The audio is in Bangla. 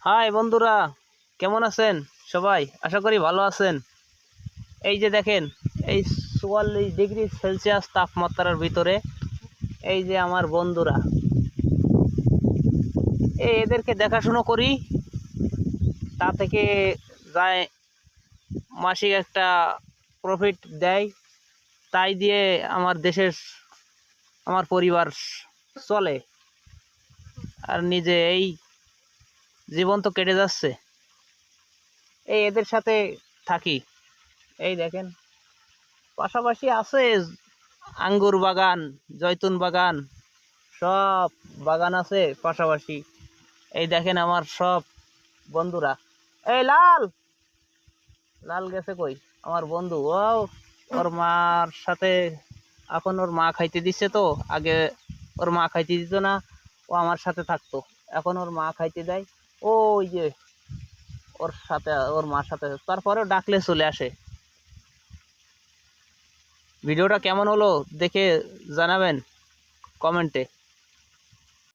হাই বন্ধুরা, কেমন আছেন সবাই? আশা করি ভালো আছেন। এই যে দেখেন, এই 44 ডিগ্রি সেলসিয়াস তাপমাত্রার ভিতরে এই যে আমার বন্ধুরা, এদেরকে দেখাশুনো করি, তা থেকে যায় মাসিক একটা প্রফিট দেয়। তাই দিয়ে আমার দেশের, আমার পরিবার চলে। আর নিজে এই জীবন তো কেটে যাচ্ছে, এই এদের সাথে থাকি। এই দেখেন, পাশাপাশি আছে আঙ্গুর বাগান, জয়তুন বাগান, সব বাগান আছে পাশাপাশি। এই দেখেন আমার সব বন্ধুরা। এই লাল, লাল গেছে কই? আমার বন্ধু ও, ওর মার সাথে এখন ওর মা খাইতে দিচ্ছে। তো আগে ওর মা খাইতে দিত না, ও আমার সাথে থাকতো। এখন ওর মা খাইতে দেয়, ওই যে ওর সাথে, ওর মার সাথে। তারপরেও ডাকলে চলে আসে। ভিডিওটা কেমন হলো দেখে জানাবেন কমেন্টে।